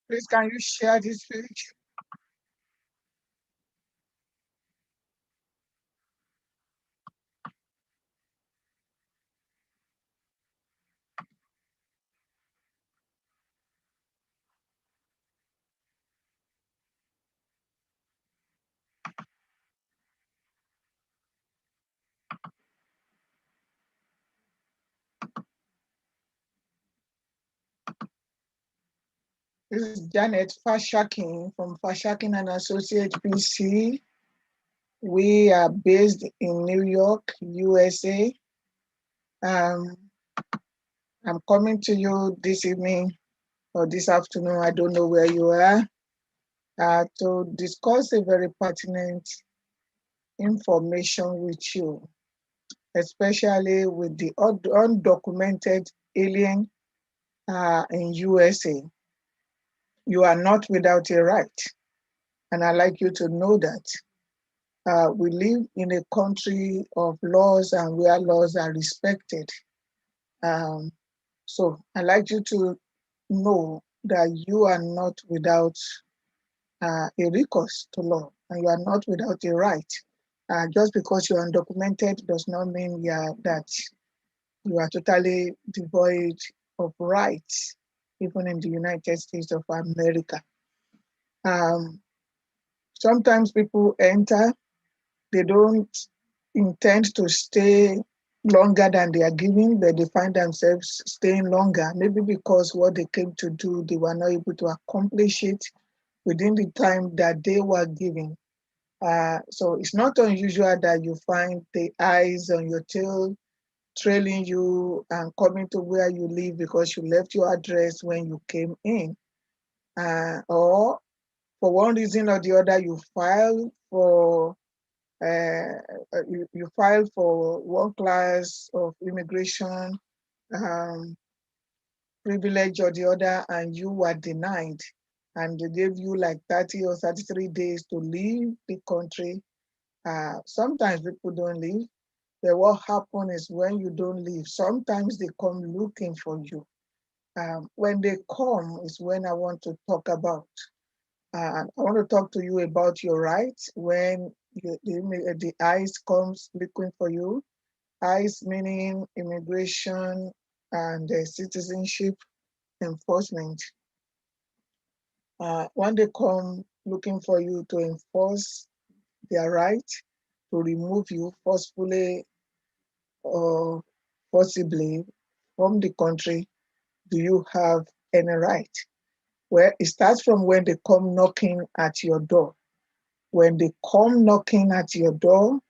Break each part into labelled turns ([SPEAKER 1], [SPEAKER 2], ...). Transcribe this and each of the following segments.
[SPEAKER 1] Please, can you share this page? This is Janet Fashakin from Fashakin and Associate PC. We are based in New York, USA. I'm coming to you this evening or this afternoon, I don't know where you are, to discuss a very pertinent information with you, especially with the undocumented alien in USA. You are not without a right, and I'd like you to know that. We live in a country of laws and where laws are respected. So I'd like you to know that you are not without a recourse to law, and you are not without a right. Just because you're undocumented does not mean that you are totally devoid of rights, even in the United States of America. Sometimes people enter, they don't intend to stay longer than they are given, but they find themselves staying longer, maybe because what they came to do, they were not able to accomplish it within the time that they were given. So it's not unusual that you find the eyes on your tail trailing you and coming to where you live because you left your address when you came in. Or for one reason or the other, you filed for one class of immigration privilege or the other, and you were denied. And they gave you like 30 or 33 days to leave the country. Sometimes people don't leave. But what happens is when you don't leave, sometimes they come looking for you. When they come is when I want to talk about. I want to talk to you about your rights when the ICE comes looking for you. ICE meaning immigration and citizenship enforcement. When they come looking for you to enforce their right to remove you forcefully or forcibly from the country, do you have any right? Well, it starts from when they come knocking at your door. When they come knocking at your door,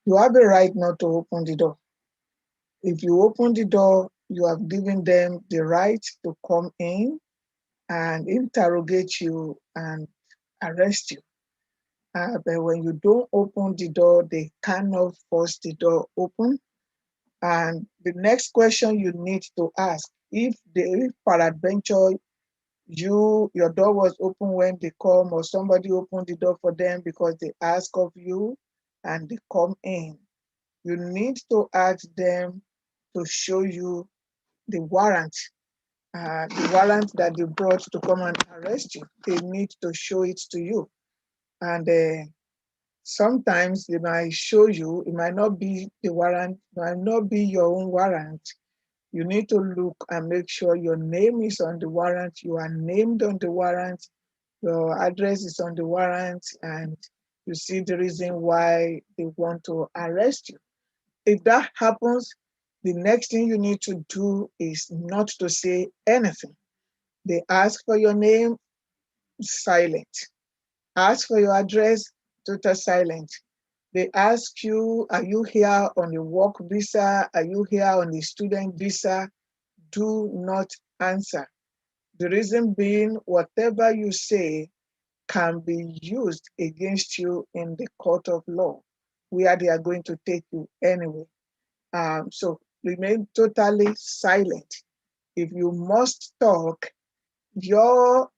[SPEAKER 1] you have a right not to open the door. If you open the door, you have given them the right to come in and interrogate you and arrest you. But when you don't open the door, they cannot force the door open. And the next question you need to ask, if peradventure your door was open when they come, or somebody opened the door for them because they ask of you and they come in, you need to ask them to show you the warrant that they brought to come and arrest you. They need to show it to you. And sometimes they might show you, it might not be the warrant, it might not be your own warrant. You need to look and make sure your name is on the warrant, you are named on the warrant, your address is on the warrant, and you see the reason why they want to arrest you. If that happens, the next thing you need to do is not to say anything. They ask for your name, silent. Ask for your address, total silent. They ask you, are you here on a work visa? Are you here on a student visa? Do not answer. The reason being, whatever you say can be used against you in the court of law, where they are going to take you anyway. So remain totally silent. If you must talk, your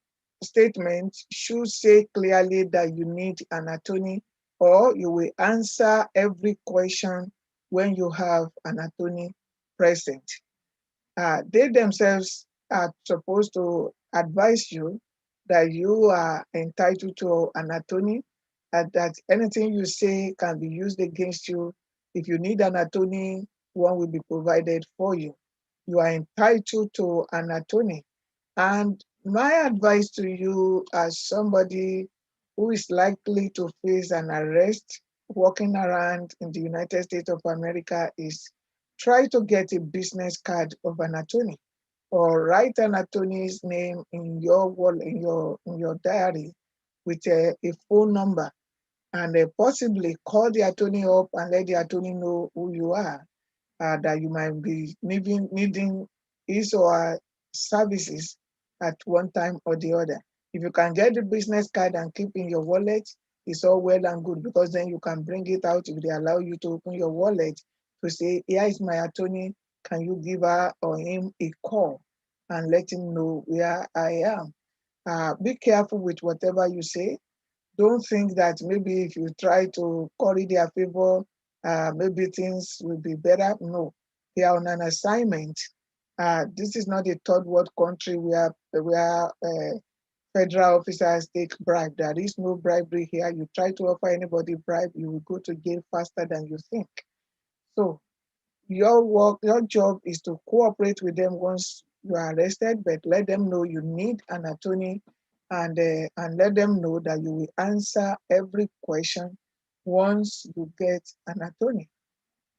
[SPEAKER 1] statement should say clearly that you need an attorney, or you will answer every question when you have an attorney present. They themselves are supposed to advise you that you are entitled to an attorney, and that anything you say can be used against you. If you need an attorney, one will be provided for you. You are entitled to an attorney. And my advice to you, as somebody who is likely to face an arrest walking around in the United States of America, is try to get a business card of an attorney, or write an attorney's name in your wall, in your diary, with a phone number, and possibly call the attorney up and let the attorney know who you are, that you might be needing his or her services at one time or the other. If you can get the business card and keep in your wallet, it's all well and good, because then you can bring it out if they allow you to open your wallet to say, here is my attorney, can you give her or him a call and let him know where I am. Be careful with whatever you say. Don't think that maybe if you try to curry their favor, maybe things will be better. No, they are on an assignment. This is not a third world country where federal officers take bribe. There is no bribery here. You try to offer anybody bribe, you will go to jail faster than you think. So your job is to cooperate with them once you are arrested, but let them know you need an attorney, and let them know that you will answer every question once you get an attorney.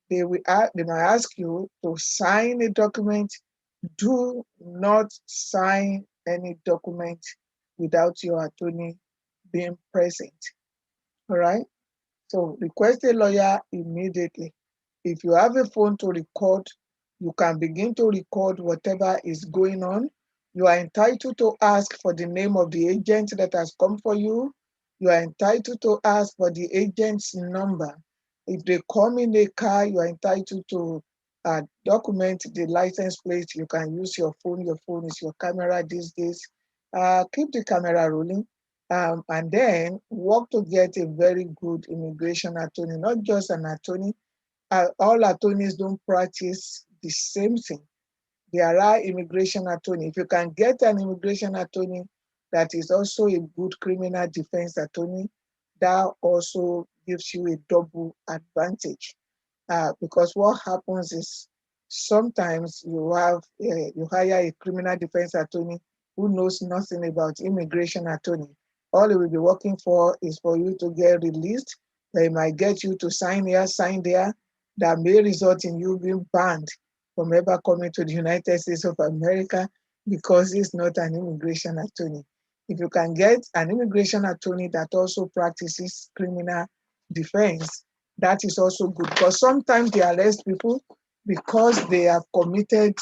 [SPEAKER 1] They might ask you to sign a document. Do not sign any document without your attorney being present. All right? So request a lawyer immediately. If you have a phone to record, you can begin to record whatever is going on. You are entitled to ask for the name of the agent that has come for you. You are entitled to ask for the agent's number. If they come in a car, you are entitled to document the license plate. You can use your phone. Your phone is your camera these days. Keep the camera rolling, and then work to get a very good immigration attorney, not just an attorney. All attorneys don't practice the same thing. There are immigration attorney. If you can get an immigration attorney that is also a good criminal defense attorney, that also gives you a double advantage. Because what happens is, sometimes you hire a criminal defense attorney who knows nothing about immigration attorney, All he will be working for is for you to get released. They might get you to sign here, sign there. That may result in you being banned from ever coming to the United States of America because he's not an immigration attorney. If you can get an immigration attorney that also practices criminal defense, that is also good because sometimes they arrest people because they have committed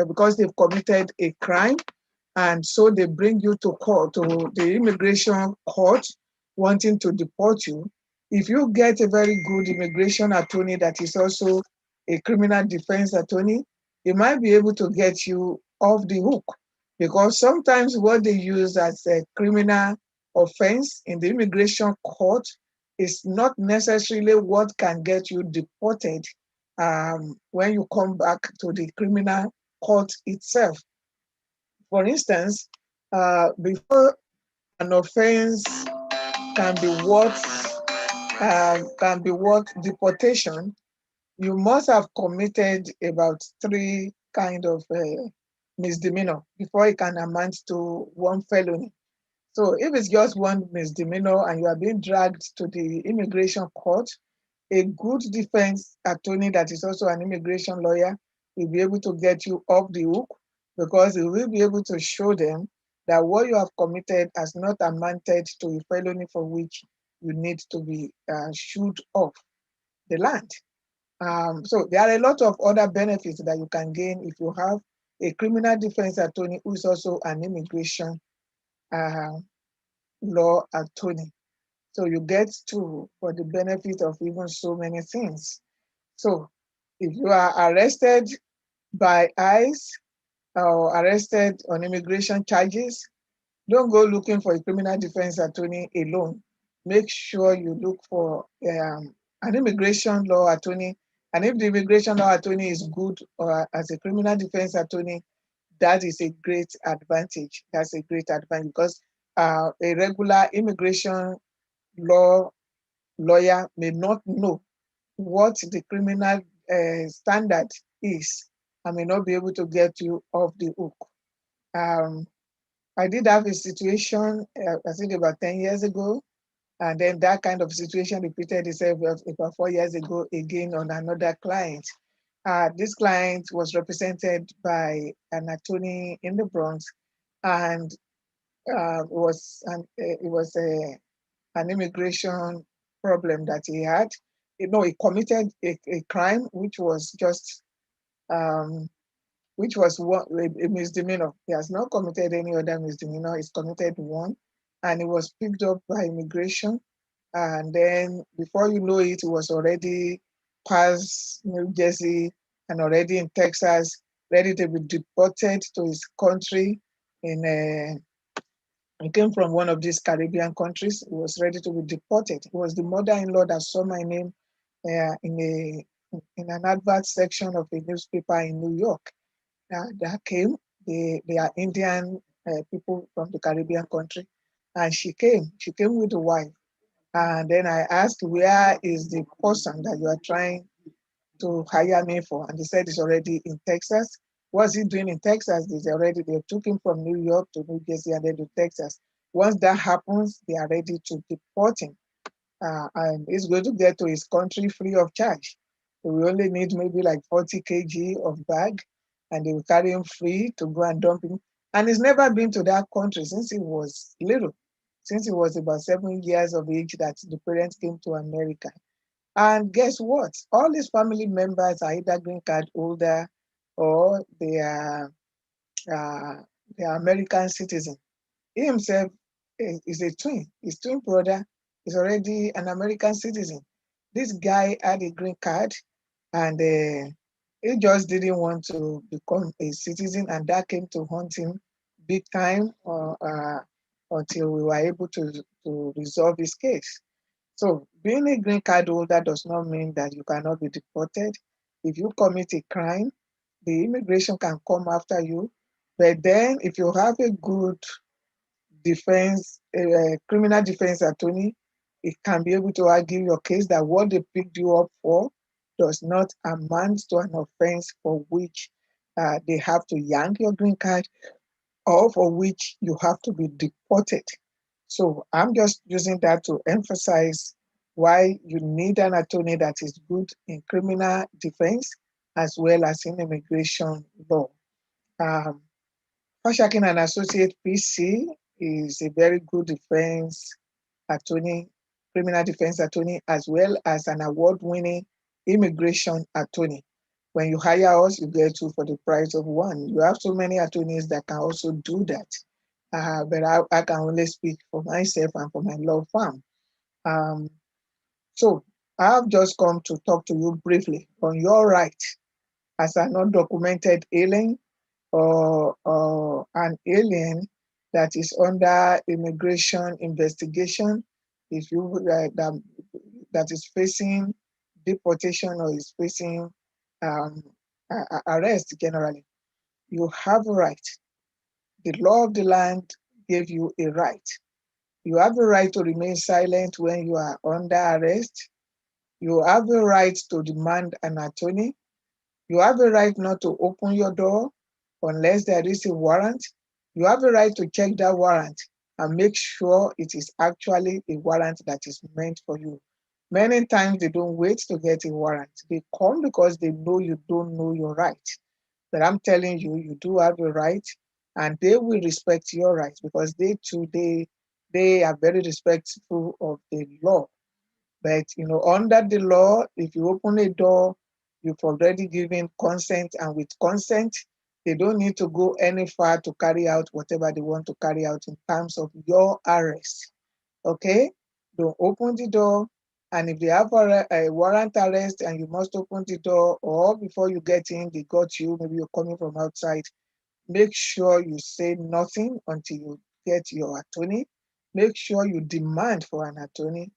[SPEAKER 1] because they've committed a crime, and so they bring you to court, to the immigration court, wanting to deport you. If you get a very good immigration attorney that is also a criminal defense attorney, he might be able to get you off the hook. Because sometimes what they use as a criminal offense in the immigration court is not necessarily what can get you deported when you come back to the criminal court itself. For instance, before an offense can be worth deportation, you must have committed about three kind of misdemeanor before it can amount to one felony. So if it's just one misdemeanor and you are being dragged to the immigration court, a good defense attorney that is also an immigration lawyer will be able to get you off the hook because he will be able to show them that what you have committed has not amounted to a felony for which you need to be shooed off the land. So there are a lot of other benefits that you can gain if you have a criminal defense attorney who is also an immigration uh, law attorney. So you get to for the benefit of even so many things. So if you are arrested by ICE or arrested on immigration charges, don't go looking for a criminal defense attorney alone. Make sure you look for an immigration law attorney. And if the immigration law attorney is good or as a criminal defense attorney, that is a great advantage. That's a great advantage because a regular immigration law lawyer may not know what the criminal standard is and may not be able to get you off the hook. Um, I did have a situation, I think about 10 years ago, and then that kind of situation repeated itself about 4 years ago again on another client. This client was represented by an attorney in the Bronx, and it was an immigration problem that he had. He committed a crime um, which was a misdemeanor. He has not committed any other misdemeanor. He's committed one, and it was picked up by immigration. And then before you know it, he was already past New Jersey and already in Texas, ready to be deported to his country. He came from one of these Caribbean countries. He was ready to be deported. It was the mother-in-law that saw my name in an advert section of a newspaper in New York. That came. They are Indian people from the Caribbean country, and she came. She came with the wife, and then I asked, "Where is the person that you are trying to hire me for?" And they said it's already in Texas. What's he doing in Texas? They took him from New York to New Jersey and then to Texas. Once that happens, they are ready to deport him. And he's going to get to his country free of charge. So we only need maybe like 40 kg of bag, and they will carry him free to go and dump him. And he's never been to that country since he was little, since he was about 7 years of age that the parents came to America. And guess what? All his family members are either green card holder or uh, they are American citizens. He himself is a twin. His twin brother is already an American citizen. This guy had a green card, and he just didn't want to become a citizen, and that came to haunt him big time until we were able to resolve his case. So being a green card holder does not mean that you cannot be deported. If you commit a crime, the immigration can come after you. But then if you have a good criminal defense attorney, it can be able to argue your case that what they picked you up for does not amount to an offense for which they have to yank your green card or for which you have to be deported. So I'm just using that to emphasize why you need an attorney that is good in criminal defense as well as in immigration law. Um, Fashakin and Associate PC is a very good defense attorney, criminal defense attorney, as well as an award-winning immigration attorney. When you hire us, you get two for the price of one. You have so many attorneys that can also do that. But I can only speak for myself and for my law firm. Um, so I've just come to talk to you briefly on your right as an undocumented alien or an alien that is under immigration investigation, if you that is facing deportation or is facing um, arrest generally, you have a right. The law of the land gave you a right. You have a right to remain silent when you are under arrest. You have a right to demand an attorney. You have a right not to open your door unless there is a warrant. You have a right to check that warrant and make sure it is actually a warrant that is meant for you. Many times they don't wait to get a warrant. They come because they know you don't know your right. But I'm telling you, you do have a right, and they will respect your rights because they too, they are very respectful of the law. But under the law, if you open a door, you've already given consent, and with consent, they don't need to go any far to carry out whatever they want to carry out in terms of your arrest. Okay? Don't open the door. And if they have a warrant arrest and you must open the door, or before you get in, they got you, maybe you're coming from outside, make sure you say nothing until you get your attorney. Make sure you demand for an attorney.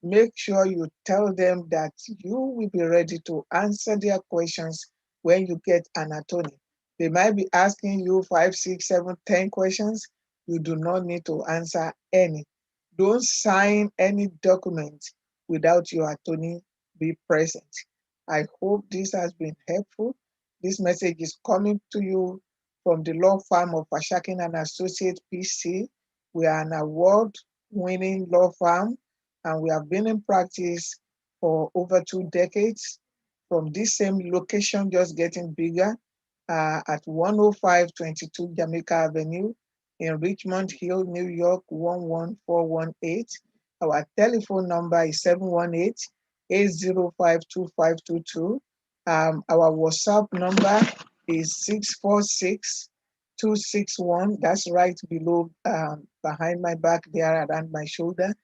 [SPEAKER 1] Make sure you tell them that you will be ready to answer their questions when you get an attorney. They might be asking you 5, 6, 7, 10 questions. You do not need to answer any. Don't sign any document without your attorney be present. I hope this has been helpful. This message is coming to you from the law firm of Fashakin and Associate PC. We are an award-winning law firm and we have been in practice for over 2 decades from this same location, just getting bigger at 10522 Jamaica Avenue in Richmond Hill, New York, 11418. Our telephone number is 718-805-2522. Our WhatsApp number is 646-261. That's right below, behind my back there, around my shoulder.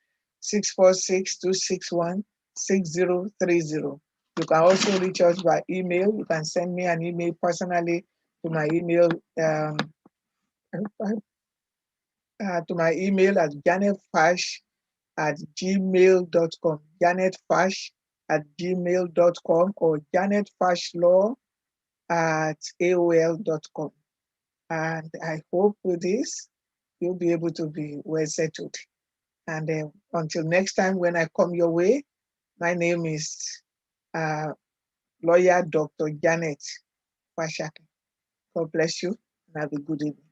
[SPEAKER 1] 646-261-6030. You can also reach us by email. You can send me an email personally to my email at janetfash@gmail.com. janetfash@gmail.com or janetfashlaw@aol.com. And I hope with this, you'll be able to be well settled. And until next time, when I come your way, my name is lawyer Dr. Janet Fashakin. God bless you and have a good evening.